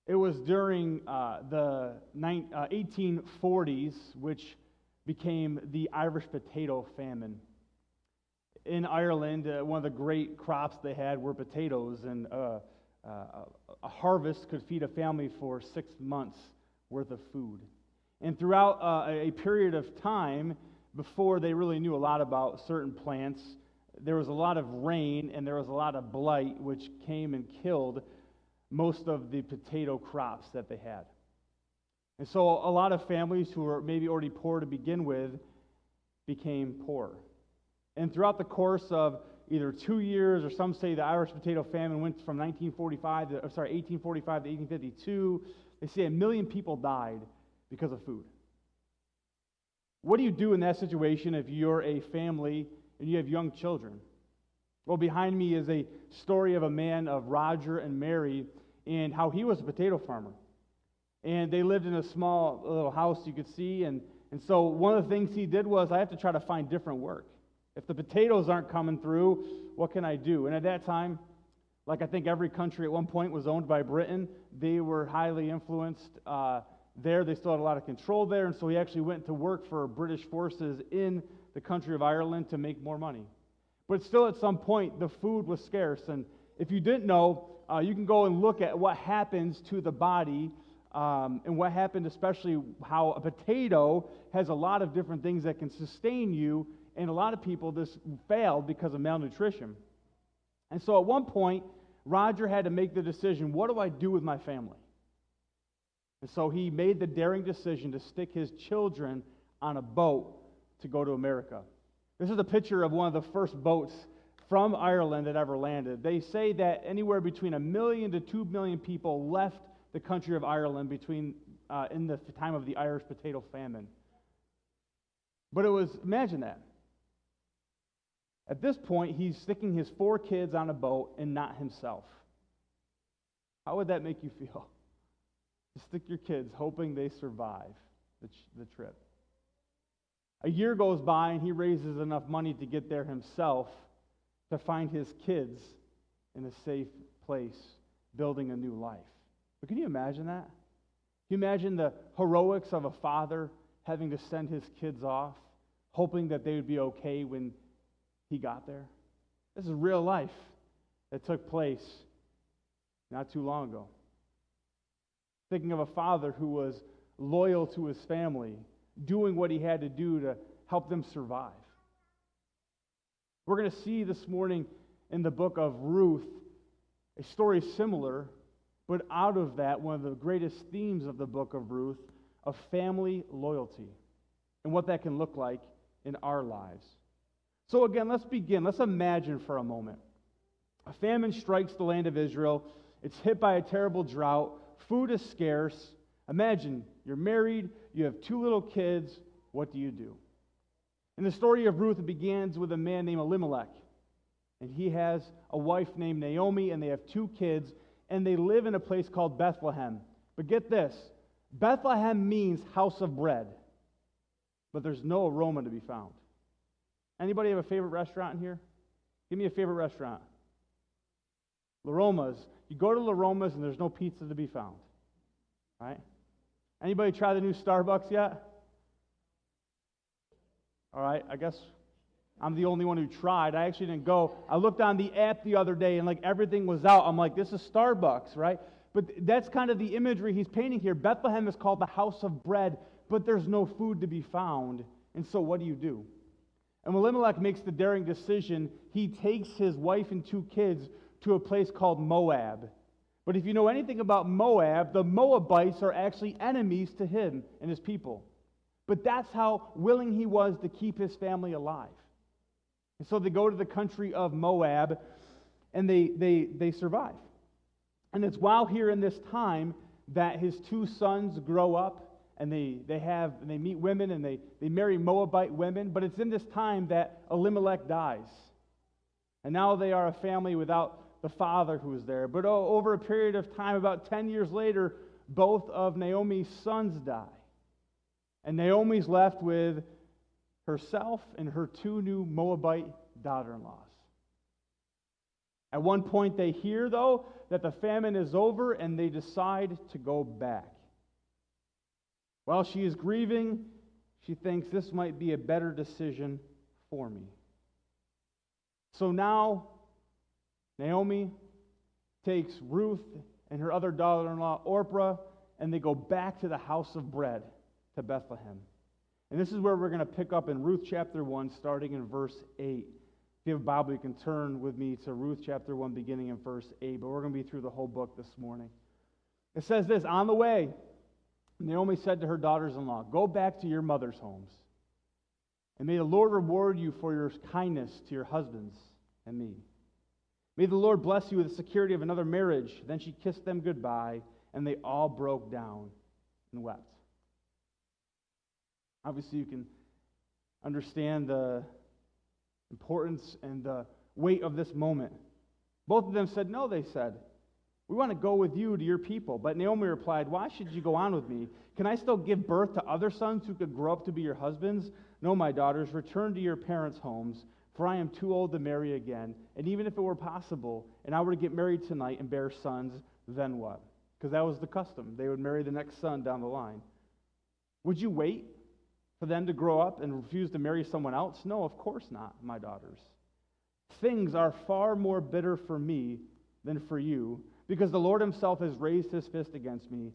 It was during the 1840s, which became the Irish potato famine. In Ireland, one of the great crops they had were potatoes, and a harvest could feed a family for 6 months worth of food. And throughout a period of time, before they really knew a lot about certain plants, there was a lot of rain and there was a lot of blight, which came and killed most of the potato crops that they had. And so a lot of families who were maybe already poor to begin with became poor. And throughout the course of either 2 years, or some say the Irish potato famine went from 1845 to 1852, they say 1 million people died because of food. What do you do in that situation if you're a family and you have young children? Well, behind me is a story of a man, of Roger and Mary, and how he was a potato farmer. And they lived in a small little house you could see, and so one of the things he did was, I have to try to find different work. If the potatoes aren't coming through, what can I do? And at that time, like I think every country at one point was owned by Britain, they were highly influenced there. They still had a lot of control there, and so he actually went to work for British forces in the country of Ireland to make more money. But still, at some point, the food was scarce. And if you didn't know, you can go and look at what happens to the body and what happened, especially how a potato has a lot of different things that can sustain you. And a lot of people, this failed because of malnutrition. And so at one point, Roger had to make the decision, what do I do with my family? And so he made the daring decision to stick his children on a boat to go to America. This is a picture of one of the first boats from Ireland that ever landed. They say that anywhere between 1 million to 2 million people left the country of Ireland in the time of the Irish potato famine. But imagine that. At this point, he's sticking his 4 kids on a boat and not himself. How would that make you feel? To stick your kids hoping they survive the trip. A year goes by and he raises enough money to get there himself to find his kids in a safe place, building a new life. But can you imagine that? Can you imagine the heroics of a father having to send his kids off, hoping that they would be okay when he got there? This is real life that took place not too long ago. Thinking of a father who was loyal to his family, doing what he had to do to help them survive. We're going to see this morning in the book of Ruth a story similar, but out of that, one of the greatest themes of the book of Ruth, of family loyalty and what that can look like in our lives. So again, let's begin. Let's imagine for a moment. A famine strikes the land of Israel. It's hit by a terrible drought. Food is scarce. Imagine you're married, you have 2 little kids. What do you do? In the story of Ruth, it begins with a man named Elimelech. And he has a wife named Naomi, and they have 2 kids, and they live in a place called Bethlehem. But get this, Bethlehem means house of bread, but there's no aroma to be found. Anybody have a favorite restaurant in here? Give me a favorite restaurant. La Roma's. You go to La Roma's and there's no pizza to be found. Right? Anybody try the new Starbucks yet? All right, I guess I'm the only one who tried. I actually didn't go. I looked on the app the other day and everything was out. I'm like, this is Starbucks, right? But that's kind of the imagery he's painting here. Bethlehem is called the house of bread, but there's no food to be found. And so what do you do? And Elimelech makes the daring decision. He takes his wife and 2 kids to a place called Moab. But if you know anything about Moab, the Moabites are actually enemies to him and his people. But that's how willing he was to keep his family alive. And so they go to the country of Moab, and they survive. And it's while here in this time that his 2 sons grow up, and they meet women, and they marry Moabite women. But it's in this time that Elimelech dies. And now they are a family without the father who was there. But over a period of time, about 10 years later, both of Naomi's sons die. And Naomi's left with herself and her 2 new Moabite daughter-in-laws. At one point they hear, though, that the famine is over, and they decide to go back. While she is grieving, she thinks this might be a better decision for me. So now, Naomi takes Ruth and her other daughter-in-law, Orpah, and they go back to the house of bread, to Bethlehem. And this is where we're going to pick up in Ruth chapter 1, starting in verse 8. If you have a Bible, you can turn with me to Ruth chapter 1, beginning in verse 8. But we're going to be through the whole book this morning. It says this, "On the way, Naomi said to her daughters-in-law, 'Go back to your mother's homes, and may the Lord reward you for your kindness to your husbands and me. May the Lord bless you with the security of another marriage.' Then she kissed them goodbye, and they all broke down and wept." Obviously, you can understand the importance and the weight of this moment. Both of them said, "No," they said. "We want to go with you to your people." But Naomi replied, "Why should you go on with me? Can I still give birth to other sons who could grow up to be your husbands? No, my daughters, return to your parents' homes, for I am too old to marry again. And even if it were possible, and I were to get married tonight and bear sons, then what?" Because that was the custom. They would marry the next son down the line. "Would you wait for them to grow up and refuse to marry someone else? No, of course not, my daughters. Things are far more bitter for me than for you, because the Lord himself has raised his fist against me."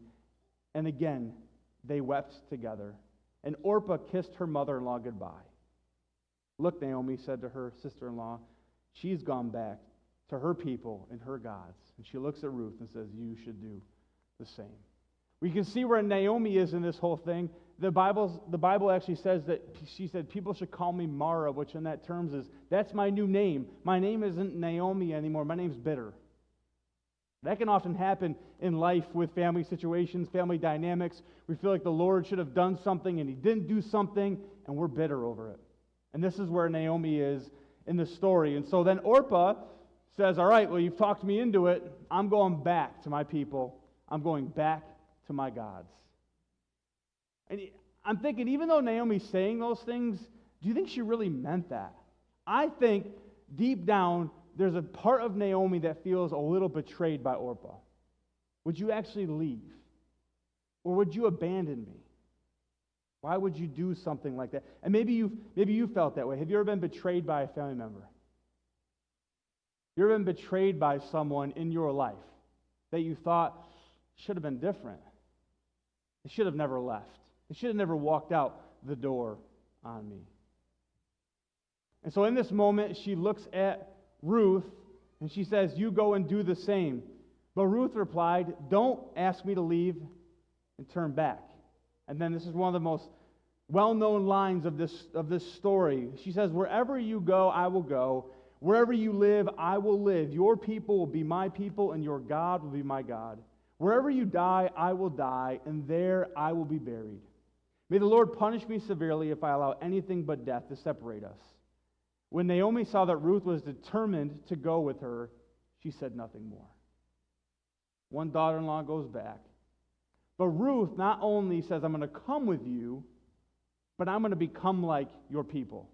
And again, they wept together. And Orpah kissed her mother-in-law goodbye. "Look," Naomi said to her sister-in-law, "she's gone back to her people and her gods." And she looks at Ruth and says, "You should do the same." We can see where Naomi is in this whole thing. The Bible actually says that she said, "People should call me Mara," which in that terms is, that's my new name. My name isn't Naomi anymore. My name's bitter. That can often happen in life with family situations, family dynamics. We feel like the Lord should have done something and he didn't do something, and we're bitter over it. And this is where Naomi is in the story. And so then Orpah says, "All right, well, you've talked me into it. I'm going back to my people. I'm going back to my gods." And I'm thinking, even though Naomi's saying those things, do you think she really meant that? I think deep down, there's a part of Naomi that feels a little betrayed by Orpah. Would you actually leave? Or would you abandon me? Why would you do something like that? And maybe you felt that way. Have you ever been betrayed by a family member? You ever been betrayed by someone in your life that you thought should have been different? They should have never left. They should have never walked out the door on me. And so in this moment, she looks at Ruth and she says, "You go and do the same." But Ruth replied, "Don't ask me to leave and turn back." And then this is one of the most well-known lines of this story. She says, "Wherever you go, I will go. Wherever you live, I will live. Your people will be my people, and your God will be my God. Wherever you die, I will die, and there I will be buried. May the Lord punish me severely if I allow anything but death to separate us." When Naomi saw that Ruth was determined to go with her, she said nothing more. One daughter-in-law goes back. But Ruth not only says, "I'm going to come with you," but I'm going to become like your people.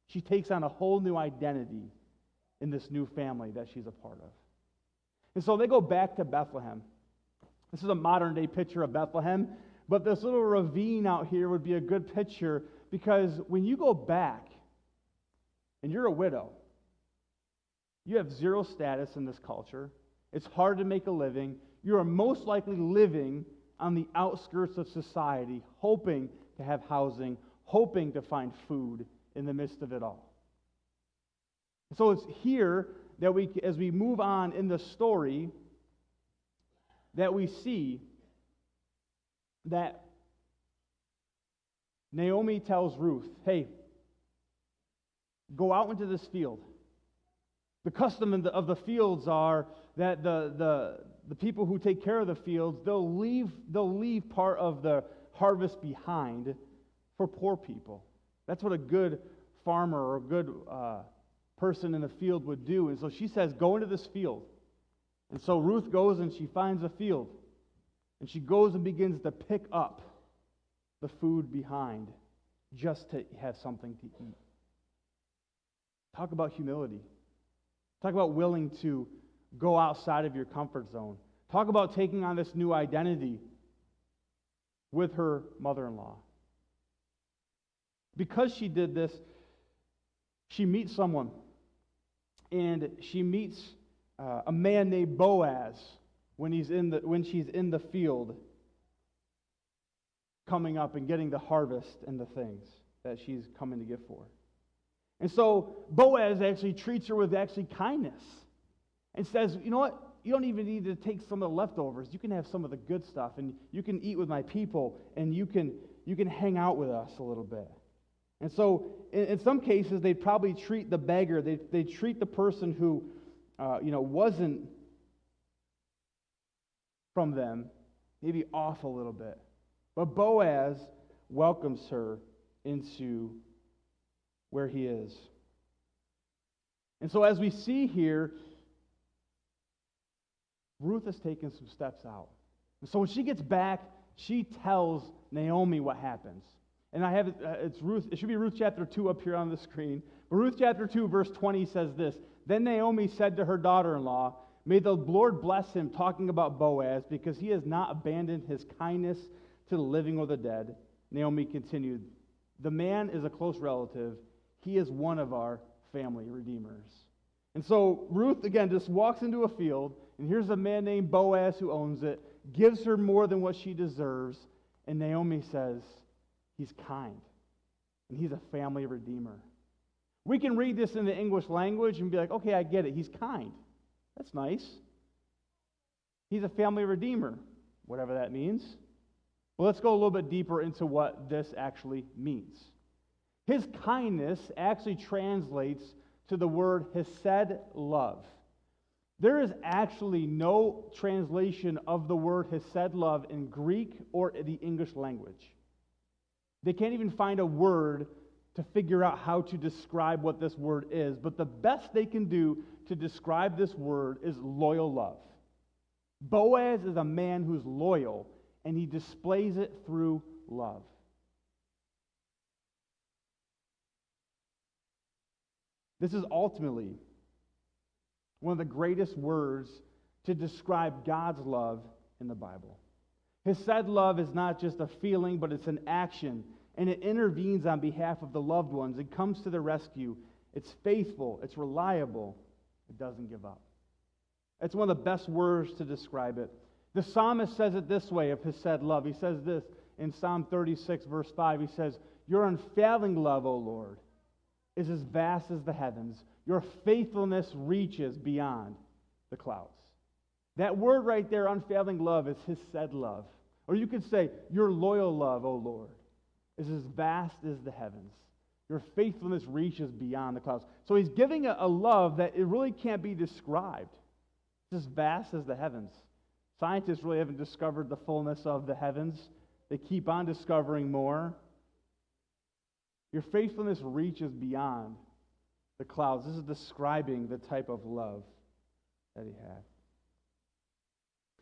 She takes on a whole new identity in this new family that she's a part of. And so they go back to Bethlehem. This is a modern-day picture of Bethlehem, but this little ravine out here would be a good picture, because when you go back and you're a widow, you have zero status in this culture. It's hard to make a living. You are most likely living on the outskirts of society, hoping to have housing, hoping to find food in the midst of it all. So it's here that as we move on in the story, that we see that Naomi tells Ruth, "Hey, go out into this field." The custom of the fields are that the people who take care of the fields, they'll leave part of the harvest behind for poor people. That's what a good farmer or a good person in the field would do. And so she says, "Go into this field." And so Ruth goes and she finds a field. And she goes and begins to pick up the food behind just to have something to eat. Talk about humility. Talk about willing to go outside of your comfort zone. Talk about taking on this new identity with her mother-in-law. Because she did this, she meets someone. And she meets a man named Boaz when she's in the field, coming up and getting the harvest and the things that she's coming to give for. And so Boaz actually treats her with actually kindness and says, you know what? You don't even need to take some of the leftovers. You can have some of the good stuff, and you can eat with my people, and you can hang out with us a little bit. And so in some cases, they'd probably treat the beggar, they'd treat the person who wasn't from them, maybe off a little bit. But Boaz welcomes her into where he is. And so as we see here, Ruth has taken some steps out. And so when she gets back, she tells Naomi what happens. And I have it's Ruth. It should be Ruth chapter 2 up here on the screen. But Ruth chapter 2, verse 20 says this: Then Naomi said to her daughter-in-law, "May the Lord bless him," talking about Boaz, "because he has not abandoned his kindness to the living or the dead." Naomi continued, "The man is a close relative. He is one of our family redeemers." And so Ruth, again, just walks into a field, and here's a man named Boaz who owns it, gives her more than what she deserves, and Naomi says, he's kind, and he's a family redeemer. We can read this in the English language and be like, okay, I get it. He's kind. That's nice. He's a family redeemer, whatever that means. Well, let's go a little bit deeper into what this actually means. His kindness actually translates to the word hesed love. There is actually no translation of the word hesed love in Greek or the English language. They can't even find a word to figure out how to describe what this word is, but the best they can do to describe this word is loyal love. Boaz is a man who's loyal, and he displays it through love. This is ultimately one of the greatest words to describe God's love in the Bible. Hesed love is not just a feeling, but it's an action, and it intervenes on behalf of the loved ones. It comes to the rescue. It's faithful. It's reliable. It doesn't give up. It's one of the best words to describe it. The psalmist says it this way of hesed love. He says this in Psalm 36, verse 5. He says, "Your unfailing love, O Lord, is as vast as the heavens. Your faithfulness reaches beyond the clouds." That word right there, unfailing love, is hesed love. Or you could say, your loyal love, O Lord, is as vast as the heavens. Your faithfulness reaches beyond the clouds. So he's giving a love that it really can't be described. It's as vast as the heavens. Scientists really haven't discovered the fullness of the heavens. They keep on discovering more. Your faithfulness reaches beyond the clouds. This is describing the type of love that he had.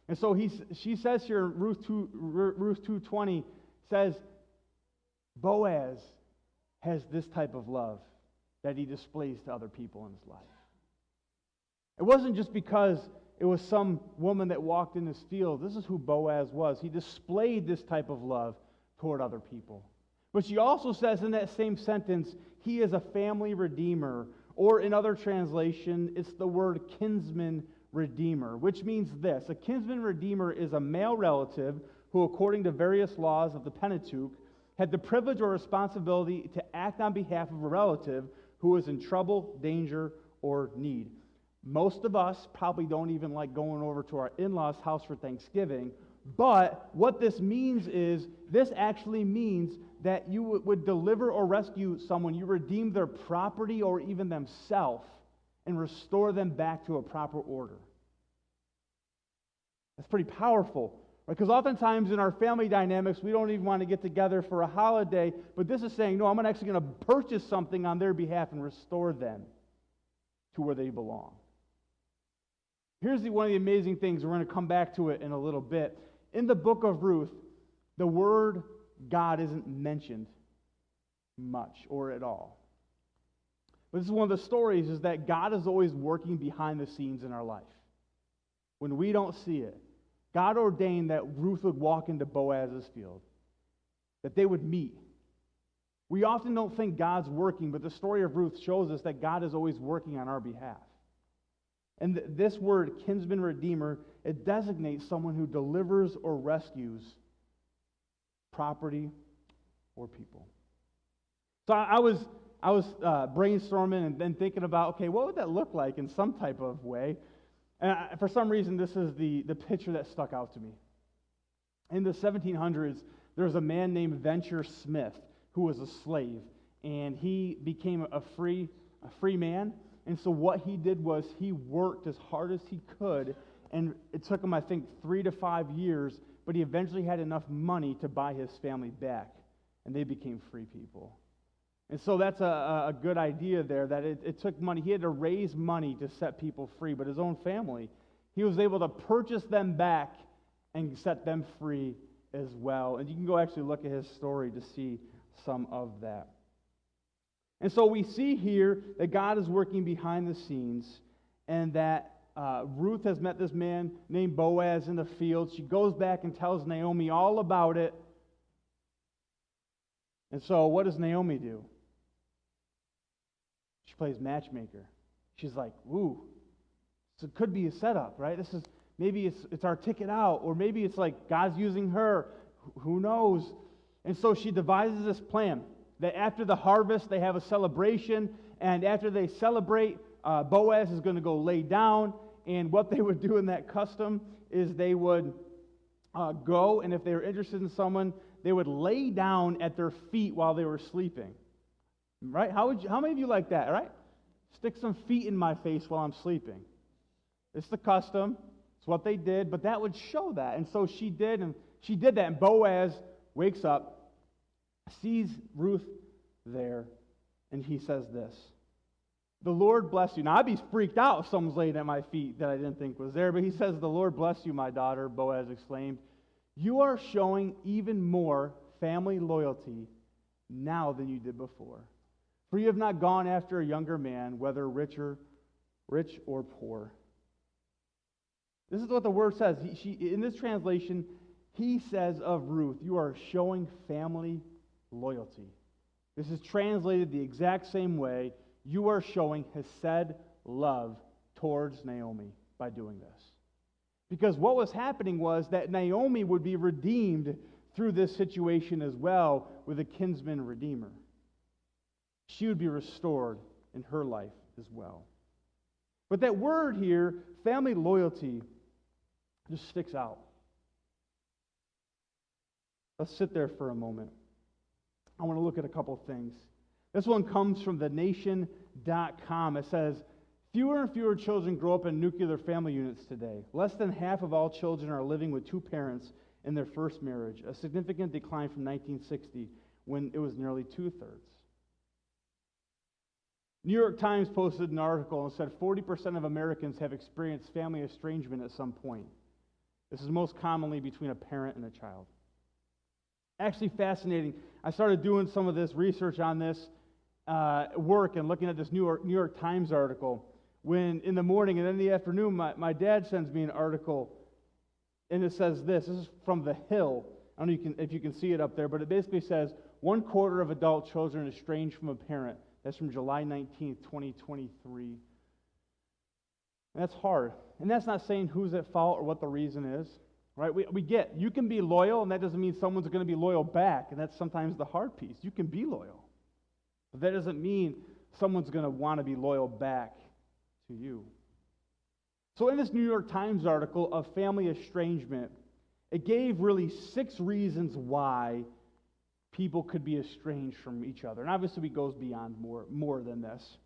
And so she says here, Ruth 2:20 says, Boaz has this type of love that he displays to other people in his life. It wasn't just because it was some woman that walked in his field. This is who Boaz was. He displayed this type of love toward other people. But she also says in that same sentence, he is a family redeemer. Or in other translation, it's the word kinsman redeemer, which means this. A kinsman redeemer is a male relative who, according to various laws of the Pentateuch, had the privilege or responsibility to act on behalf of a relative who is in trouble, danger, or need. Most of us probably don't even like going over to our in-laws' house for Thanksgiving, but what this means is, this actually means that you would deliver or rescue someone. You redeem their property or even themselves and restore them back to a proper order. That's pretty powerful. Because oftentimes in our family dynamics, we don't even want to get together for a holiday, but this is saying, no, I'm actually going to purchase something on their behalf and restore them to where they belong. Here's one of the amazing things. We're going to come back to it in a little bit. In the book of Ruth, the word God isn't mentioned much or at all. But this is one of the stories, is that God is always working behind the scenes in our life. When we don't see it, God ordained that Ruth would walk into Boaz's field, that they would meet. We often don't think God's working, but the story of Ruth shows us that God is always working on our behalf. And this word, kinsman redeemer, it designates someone who delivers or rescues property or people. So I was brainstorming and then thinking about, okay, what would that look like in some type of way? And for some reason, this is the picture that stuck out to me. In the 1700s, there was a man named Venture Smith who was a slave, and he became a free man. And so what he did was he worked as hard as he could, and it took him, I think, 3 to 5 years, but he eventually had enough money to buy his family back, and they became free people. And so that's a good idea there, that it took money. He had to raise money to set people free, but his own family, he was able to purchase them back and set them free as well. And you can go actually look at his story to see some of that. And so we see here that God is working behind the scenes, and that Ruth has met this man named Boaz in the field. She goes back and tells Naomi all about it. And so what does Naomi do? She plays matchmaker. She's like, ooh, so it could be a setup, right? Maybe it's our ticket out, or maybe it's like God's using her. Who knows? And so she devises this plan that after the harvest, they have a celebration, and after they celebrate, Boaz is going to go lay down, and what they would do in that custom is they would go, and if they were interested in someone, they would lay down at their feet while they were sleeping. Right? How many of you like that, right? Stick some feet in my face while I'm sleeping. It's the custom. It's what they did, but that would show that. And so she did that, and Boaz wakes up, sees Ruth there, and he says this: "The Lord bless you." Now, I'd be freaked out if someone's laying at my feet that I didn't think was there, but he says, "The Lord bless you, my daughter," Boaz exclaimed. "You are showing even more family loyalty now than you did before. For you have not gone after a younger man, whether rich or poor." This is what the word says. In this translation, he says of Ruth, "You are showing family loyalty." This is translated the exact same way. You are showing hesed love towards Naomi by doing this. Because what was happening was that Naomi would be redeemed through this situation as well with a kinsman redeemer. She would be restored in her life as well. But that word here, family loyalty, just sticks out. Let's sit there for a moment. I want to look at a couple of things. This one comes from thenation.com. It says, "Fewer and fewer children grow up in nuclear family units today. Less than half of all children are living with two parents in their first marriage, a significant decline from 1960 when it was nearly 2/3. New York Times posted an article and said 40% of Americans have experienced family estrangement at some point. This is most commonly between a parent and a child. Actually fascinating. I started doing some of this research on this work and looking at this New York Times article when in the morning and then in the afternoon my dad sends me an article, and it says this is from The Hill. I don't know if you can see it up there, but it basically says 1/4 of adult children estranged from a parent. That's from July 19th, 2023. And that's hard. And that's not saying who's at fault or what the reason is. Right? We get, you can be loyal, and that doesn't mean someone's going to be loyal back, and that's sometimes the hard piece. You can be loyal. But that doesn't mean someone's going to want to be loyal back to you. So in this New York Times article of family estrangement, it gave really 6 reasons why people could be estranged from each other. And obviously it goes beyond more than this.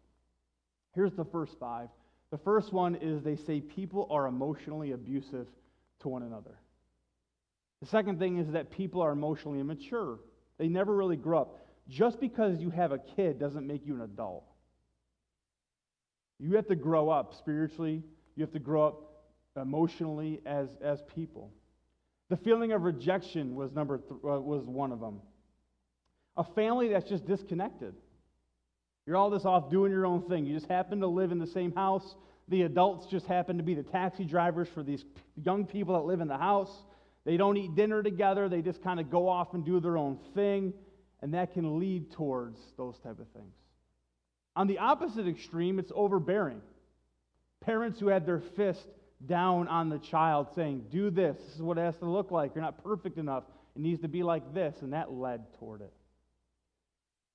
Here's the first 5. The first one is they say people are emotionally abusive to one another. The second thing is that people are emotionally immature. They never really grow up. Just because you have a kid doesn't make you an adult. You have to grow up spiritually. You have to grow up emotionally as people. The feeling of rejection was was one of them. A family that's just disconnected. You're all just off doing your own thing. You just happen to live in the same house. The adults just happen to be the taxi drivers for these young people that live in the house. They don't eat dinner together. They just kind of go off and do their own thing. And that can lead towards those type of things. On the opposite extreme, it's overbearing. Parents who had their fist down on the child saying, do this. This is what it has to look like. You're not perfect enough. It needs to be like this. And that led toward it.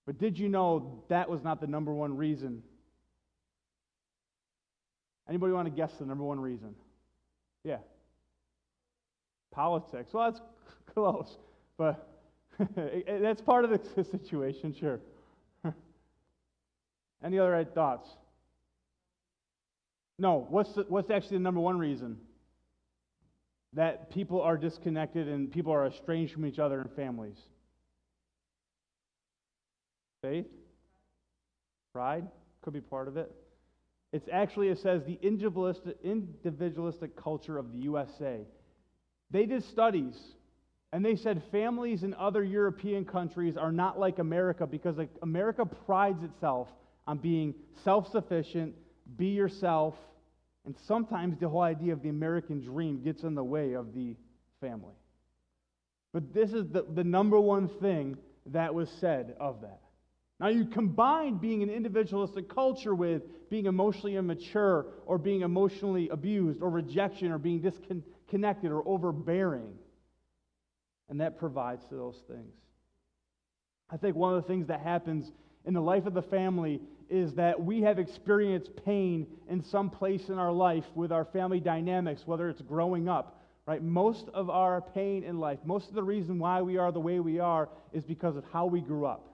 But did you know that was not the number one reason? Anybody want to guess the number one reason? Yeah. Politics. Well, that's close. But that's part of the situation, sure. Any other thoughts? No. What's actually the number one reason? That people are disconnected and people are estranged from each other in families. Faith? Pride? Could be part of it. It's actually, it says, the individualistic culture of the USA. They did studies, and they said families in other European countries are not like America because America prides itself on being self-sufficient, be yourself, and sometimes the whole idea of the American dream gets in the way of the family. But this is the number one thing that was said of that. Now, you combine being an individualistic culture with being emotionally immature or being emotionally abused or rejection or being disconnected or overbearing. And that provides to those things. I think one of the things that happens in the life of the family is that we have experienced pain in some place in our life with our family dynamics, whether it's growing up, right? Most of our pain in life, most of the reason why we are the way we are is because of how we grew up.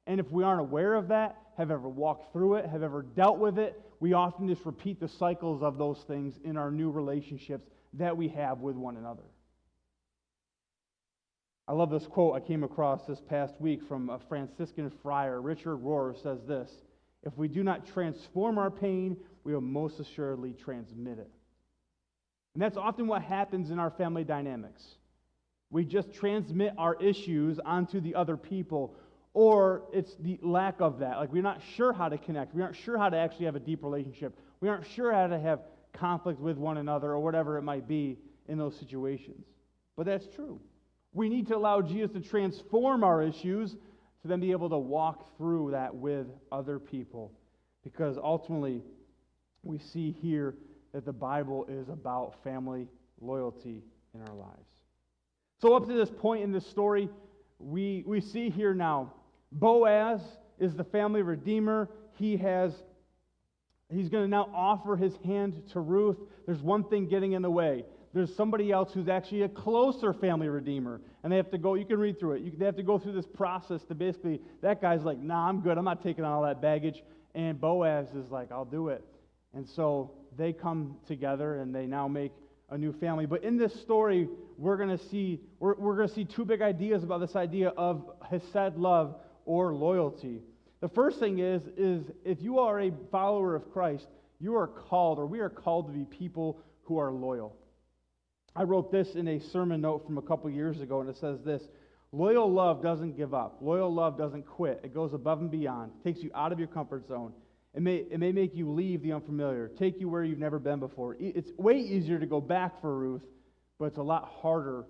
And if we aren't aware of that, have ever walked through it, have ever dealt with it, we often just repeat the cycles of those things in our new relationships that we have with one another. I love this quote I came across this past week from a Franciscan friar. Richard Rohr says this: if we do not transform our pain, we will most assuredly transmit it. And that's often what happens in our family dynamics. We just transmit our issues onto the other people, or it's the lack of that. Like, we're not sure how to connect. We aren't sure how to actually have a deep relationship. We aren't sure how to have conflict with one another or whatever it might be in those situations. But that's true. We need to allow Jesus to transform our issues to then be able to walk through that with other people. Because ultimately, we see here that the Bible is about family loyalty in our lives. So up to this point in this story, we see here now, Boaz is the family redeemer. He's going to now offer his hand to Ruth. There's one thing getting in the way. There's somebody else who's actually a closer family redeemer. And they have to go, you can read through it. They have to go through this process to basically, that guy's like, nah, I'm good. I'm not taking on all that baggage. And Boaz is like, I'll do it. And so they come together and they now make a new family. But in this story, we're going to see two big ideas about this idea of hesed love or loyalty. The first thing is if you are a follower of Christ, you are called, or we are called to be people who are loyal. I wrote this in a sermon note from a couple years ago, and it says this: loyal love doesn't give up. Loyal love doesn't quit. It goes above and beyond. It takes you out of your comfort zone. It may make you leave the unfamiliar, take you where you've never been before. It's way easier to go back for Ruth, but it's a lot harder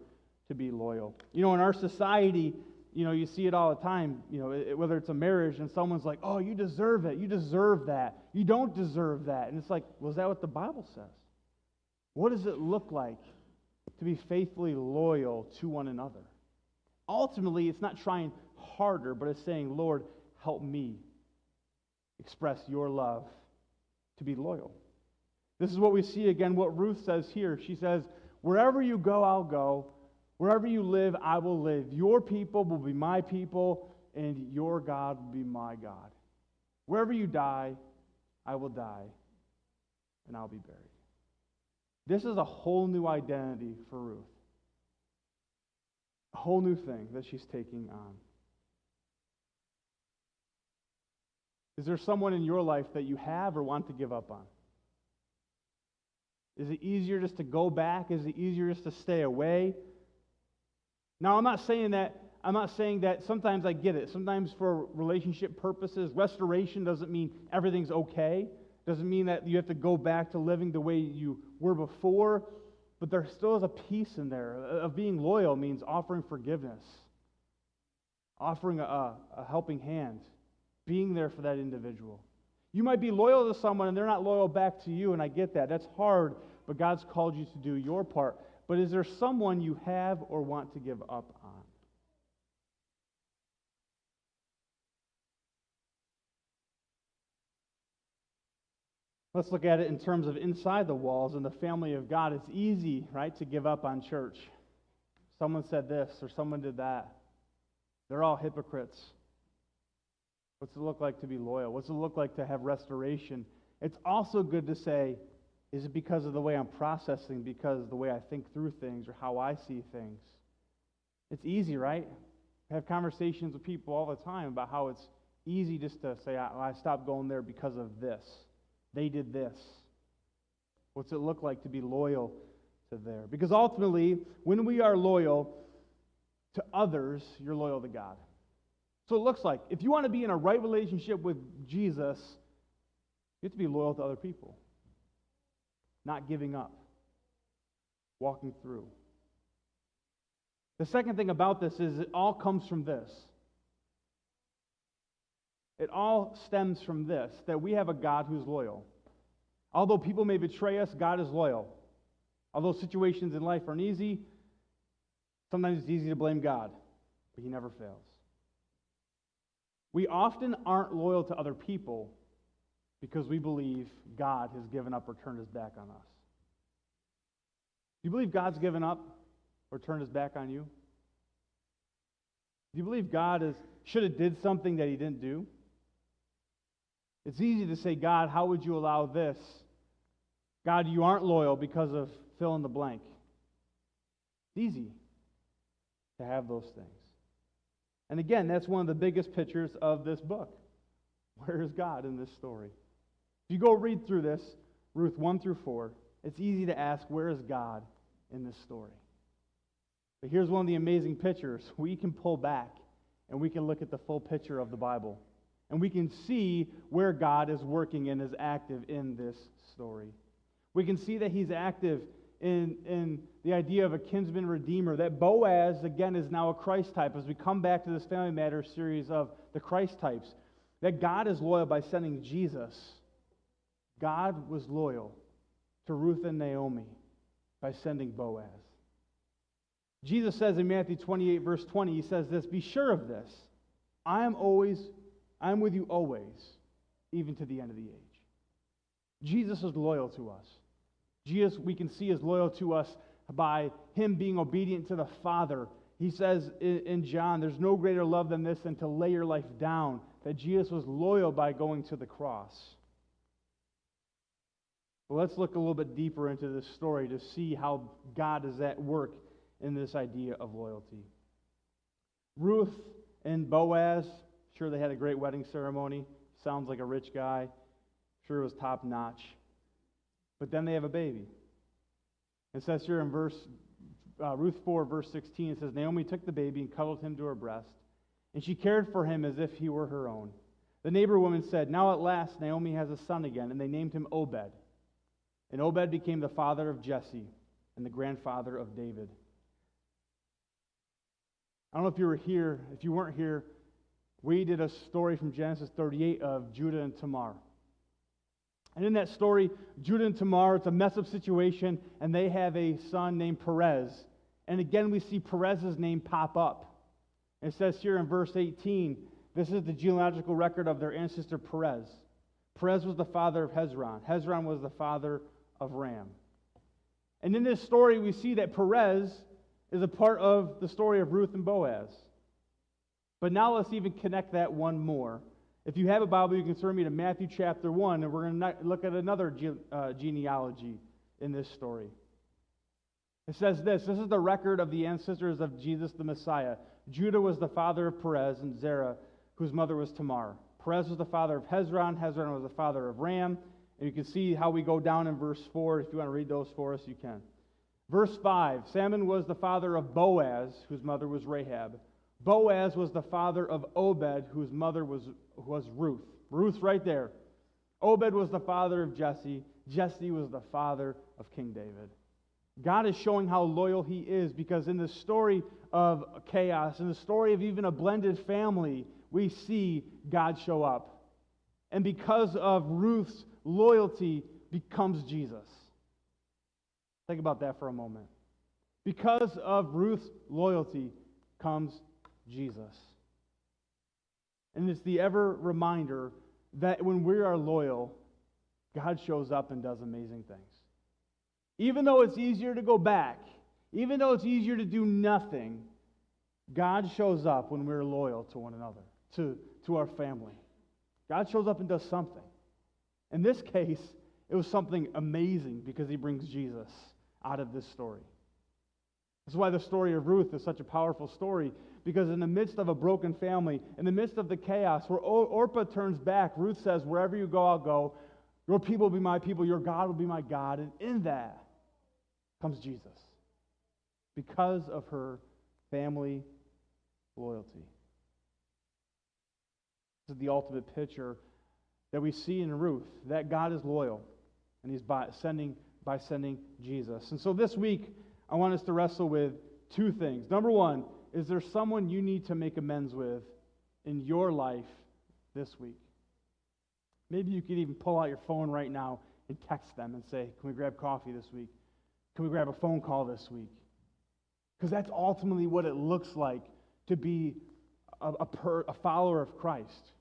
to be loyal. You know, in our society, you know, you see it all the time, you know, whether it's a marriage and someone's like, oh, you deserve it, you deserve that, you don't deserve that. And it's like, well, is that what the Bible says? What does it look like to be faithfully loyal to one another? Ultimately, it's not trying harder, but it's saying, Lord, help me express your love to be loyal. This is what we see again, what Ruth says here. She says, wherever you go, I'll go. Wherever you live, I will live. Your people will be my people, and your God will be my God. Wherever you die, I will die, and I'll be buried. This is a whole new identity for Ruth. A whole new thing that she's taking on. Is there someone in your life that you have or want to give up on? Is it easier just to go back? Is it easier just to stay away? Now, I'm not saying that I'm not saying that sometimes I get it. Sometimes for relationship purposes, restoration doesn't mean everything's okay. Doesn't mean that you have to go back to living the way you were before. But there still is a peace in there. Of being loyal means offering forgiveness, offering a helping hand, being there for that individual. You might be loyal to someone and they're not loyal back to you, and I get that. That's hard, but God's called you to do your part. But is there someone you have or want to give up on? Let's look at it in terms of inside the walls in the family of God. It's easy, right, to give up on church. Someone said this or someone did that. They're all hypocrites. What's it look like to be loyal? What's it look like to have restoration? It's also good to say, is it because of the way I'm processing, because of the way I think through things or how I see things? It's easy, right? I have conversations with people all the time about how it's easy just to say, I stopped going there because of this. They did this. What's it look like to be loyal to there? Because ultimately, when we are loyal to others, you're loyal to God. So it looks like, if you want to be in a right relationship with Jesus, you have to be loyal to other people. Not giving up. Walking through. The second thing about this is it all comes from this. It all stems from this, that we have a God who's loyal. Although people may betray us, God is loyal. Although situations in life aren't easy, sometimes it's easy to blame God, but He never fails. We often aren't loyal to other people because we believe God has given up or turned His back on us. Do you believe God's given up or turned His back on you? Do you believe God should have did something that He didn't do? It's easy to say, God, how would you allow this? God, you aren't loyal because of fill in the blank. It's easy to have those things. And again, that's one of the biggest pictures of this book. Where is God in this story? If you go read through this, Ruth 1 through 4, it's easy to ask, where is God in this story? But here's one of the amazing pictures. We can pull back and we can look at the full picture of the Bible. And we can see where God is working and is active in this story. We can see that He's active in the idea of a kinsman redeemer, that Boaz, again, is now a Christ type. As we come back to this Family Matters series of the Christ types, that God is loyal by sending Jesus. God was loyal to Ruth and Naomi by sending Boaz. Jesus says in Matthew 28, verse 20, He says this, "Be sure of this, I am with you always, even to the end of the age." Jesus is loyal to us. Jesus, we can see, is loyal to us by Him being obedient to the Father. He says in John, there's no greater love than this than to lay your life down, that Jesus was loyal by going to the cross. Well, let's look a little bit deeper into this story to see how God is at work in this idea of loyalty. Ruth and Boaz, sure they had a great wedding ceremony. Sounds like a rich guy. Sure it was top notch. But then they have a baby. It says here in Ruth 4, verse 16, it says, Naomi took the baby and cuddled him to her breast, and she cared for him as if he were her own. The neighbor woman said, now at last Naomi has a son again, and they named him Obed. And Obed became the father of Jesse and the grandfather of David. I don't know if you were here. If you weren't here, we did a story from Genesis 38 of Judah and Tamar. And in that story, Judah and Tamar, it's a mess-up situation, and they have a son named Perez. And again, we see Perez's name pop up. It says here in verse 18, this is the genealogical record of their ancestor Perez. Perez was the father of Hezron. Hezron was the father of Ram. And in this story, we see that Perez is a part of the story of Ruth and Boaz. But now let's even connect that one more. If you have a Bible, you can turn me to Matthew chapter 1, and we're going to look at another genealogy in this story. It says this is the record of the ancestors of Jesus the Messiah. Judah was the father of Perez and Zerah, whose mother was Tamar. Perez was the father of Hezron. Hezron was the father of Ram. And you can see how we go down in verse 4. If you want to read those for us, you can. Verse 5, Salmon was the father of Boaz, whose mother was Rahab. Boaz was the father of Obed, whose mother was Ruth. Ruth right there. Obed was the father of Jesse. Jesse was the father of King David. God is showing how loyal he is, because in the story of chaos, in the story of even a blended family, we see God show up. And because of Ruth's loyalty becomes Jesus. Think about that for a moment. Because of Ruth's loyalty comes Jesus. And it's the ever reminder that when we are loyal, God shows up and does amazing things. Even though it's easier to go back, even though it's easier to do nothing, God shows up when we're loyal to one another, to our family. God shows up and does something. In this case, it was something amazing because he brings Jesus out of this story. That's why the story of Ruth is such a powerful story, because in the midst of a broken family, in the midst of the chaos, where Orpah turns back, Ruth says, wherever you go, I'll go. Your people will be my people. Your God will be my God. And in that comes Jesus, because of her family loyalty. This is the ultimate picture that we see in Ruth, that God is loyal, and he's by sending Jesus. And so this week, I want us to wrestle with two things. Number one, is there someone you need to make amends with in your life this week? Maybe you could even pull out your phone right now and text them and say, can we grab coffee this week? Can we grab a phone call this week? Because that's ultimately what it looks like to be a follower of Christ.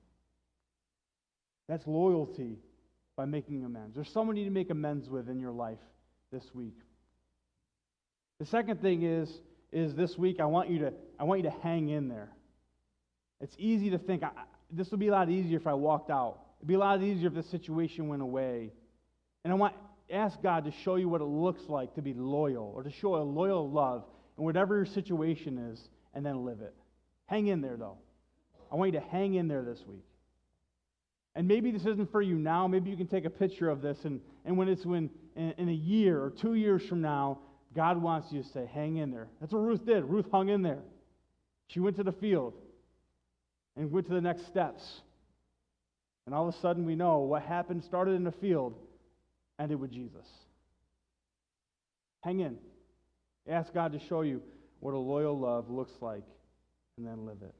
That's loyalty by making amends. There's someone you need to make amends with in your life this week. The second thing is this week I want you to hang in there. It's easy to think this would be a lot easier if I walked out. It'd be a lot easier if the situation went away. And I want to ask God to show you what it looks like to be loyal, or to show a loyal love in whatever your situation is, and then live it. Hang in there, though. I want you to hang in there this week. And maybe this isn't for you now. Maybe you can take a picture of this, and when in a year or 2 years from now, God wants you to say, hang in there. That's what Ruth did. Ruth hung in there. She went to the field and went to the next steps. And all of a sudden we know what happened, started in the field, ended with Jesus. Hang in. Ask God to show you what a loyal love looks like, and then live it.